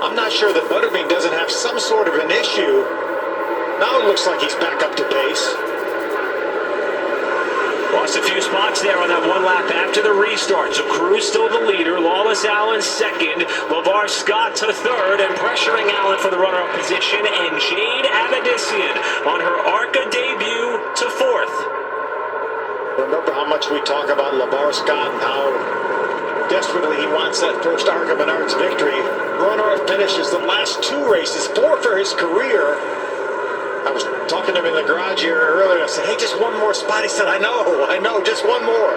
I'm not sure that Butterbean doesn't have some sort of an issue. Now it looks like he's back up to pace. Lost a few spots there on that one lap after the restart. So Cruz still the leader. Lawless Alan second. LeVar Scott to third and pressuring Alan for the runner-up position. And Jade Avedissian on her Arca debut to fourth. Remember how much we talk about LeVar Scott and how desperately he wants that first Arca Menards victory. Runner-up finishes the last two races, 4 for his career. I was talking to him in the garage here earlier. I said, hey, just one more spot. He said, I know, just one more.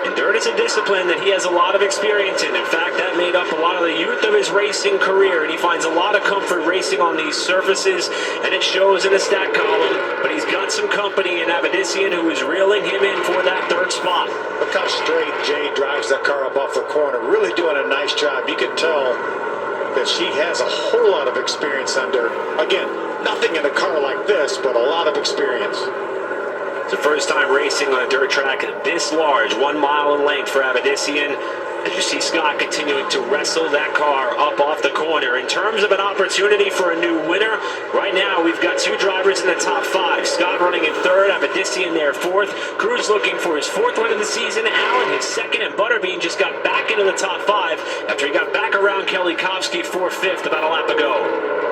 And dirt is a discipline that he has a lot of experience in. In fact, that made up a lot of the youth of his racing career, and he finds a lot of comfort racing on these surfaces, and it shows in the stat column. But he's got some company in Avedissian, who is reeling him in for that third spot. Look how straight Jade drives that car up off the corner. Really doing a nice job. You can tell that she has a whole lot of experience under. Again, nothing in a car like this, but a lot of experience. It's the first time racing on a dirt track this large, 1 mile in length for Avedissian. As you see Scott continuing to wrestle that car up off the corner. In terms of an opportunity for a new winner, right now we've got 2 drivers in the top 5. Scott running in third, Avedissian there fourth. Cruz looking for his 4th win of the season. Allen his 2nd, and Butterbean just got back into the top 5 after he got back around Kelly Kovsky for 5th about a lap ago.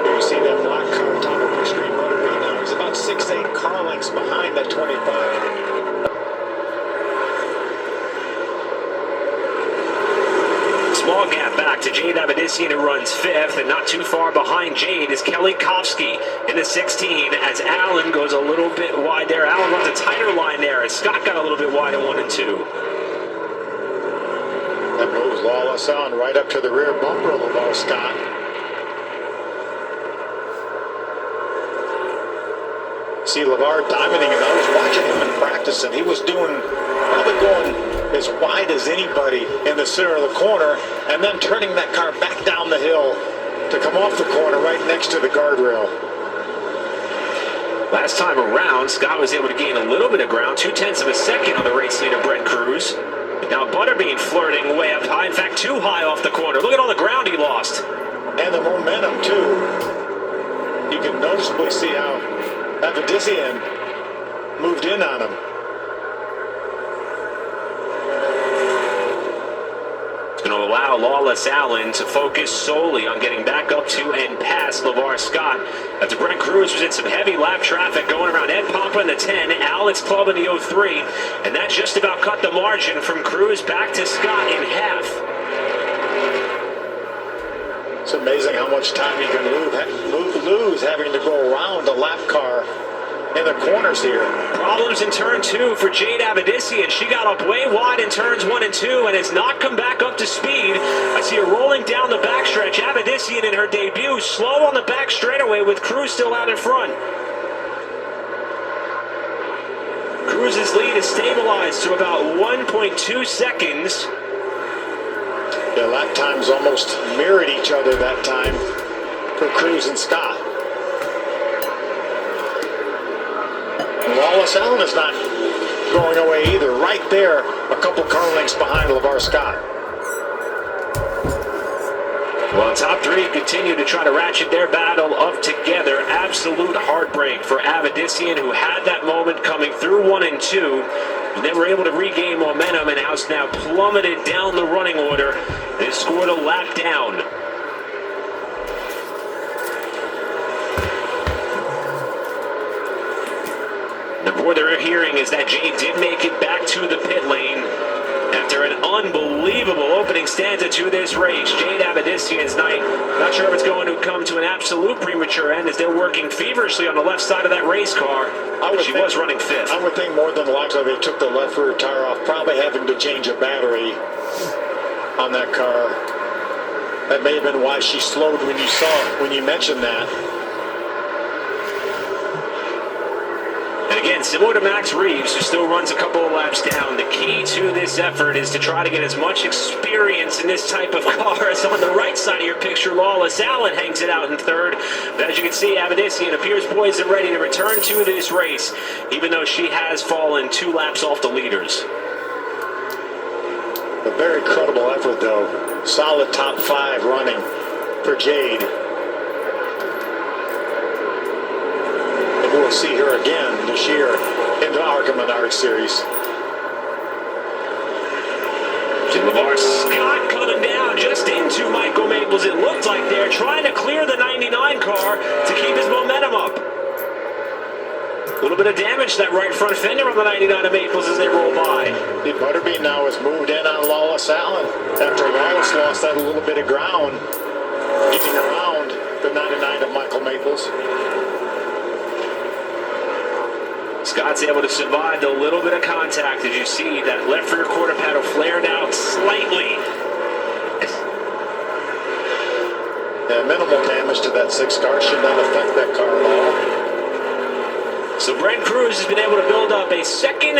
Here you see that black car top of Extreme Butterbean now. He's about 6-8 car lengths behind that 25. Small gap back to Jade Avedissian, who runs 5th, and not too far behind Jade is Kelly Kovsky in the 16 as Allen goes a little bit wide there. Allen runs a tighter line there as Scott got a little bit wide in 1 and 2. That moves Lawless on right up to the rear bumper of LeVar Scott. See LeVar diamonding him. I was watching him in practice, and he was probably going as wide as anybody in the center of the corner, and then turning that car back down the hill to come off the corner right next to the guardrail. Last time around, Scott was able to gain a little bit of ground, 0.2 of a second on the race leader, Brent Cruz. Now Butterbean flirting way up high, in fact too high off the corner. Look at all the ground he lost. And the momentum too. You can noticeably see how Avedissian moved in on him. It's going to allow Lawless Allen to focus solely on getting back up to and past LeVar Scott. After Brent Cruz was in some heavy lap traffic going around Ed Pompa in the 10, Alex Club in the 03, and that just about cut the margin from Cruz back to Scott in half. It's amazing how much time you can lose having to go around a lap car in the corners here. Problems in turn 2 for Jade Avedissian. She got up way wide in turns 1 and 2 and has not come back up to speed. I see her rolling down the backstretch. Avedissian in her debut, slow on the back straightaway with Cruz still out in front. Cruz's lead is stabilized to about 1.2 seconds. The lap times almost mirrored each other that time for Cruz and Scott. Lawless Allen is not going away either. Right there, a couple car lengths behind LeVar Scott. Well, top 3 continue to try to ratchet their battle up together. Absolute heartbreak for Avedissian, who had that moment coming through 1 and 2. And they were able to regain momentum and has now plummeted down the running order. They scored a lap down. The report they're hearing is that Jade did make it back to the pit lane after an unbelievable opening stanza to this race. Jade Avedissian's night, not sure if it's going to come to an absolute premature end as they're working feverishly on the left side of that race car. She was running 5th. I would think more than likely they took the left rear tire off, probably having to change a battery on that car. That may have been why she slowed when you mentioned that. And again, similar to Max Reeves, who still runs a couple of laps down, the key to this effort is to try to get as much experience in this type of car as on the right side of your picture. Lawless Allen hangs it out in 3rd. But as you can see, Avedissian appears poised and ready to return to this race, even though she has fallen 2 laps off the leaders. A very credible effort, though. Solid top 5 running for Jade. And we'll see her again this year in the Arca Menard Series. LeVar Scott coming down just into Michael Maples. It looked like they're trying to clear the 99 car to keep his momentum up. A little bit of damage to that right front fender on the 99 of Maples as they roll by. The Butterbean now has moved in on Lawless Allen after Lawless lost that little bit of ground getting around the 99 of Michael Maples. Scott's able to survive the little bit of contact. As you see, that left rear quarter panel flared out slightly. Yeah, minimal damage to that 6 car. Should not affect that car at all. So Brent Cruz has been able to build up a 2.5-second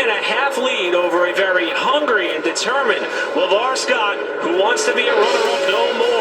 lead over a very hungry and determined LeVar Scott, who wants to be a runner-up no more.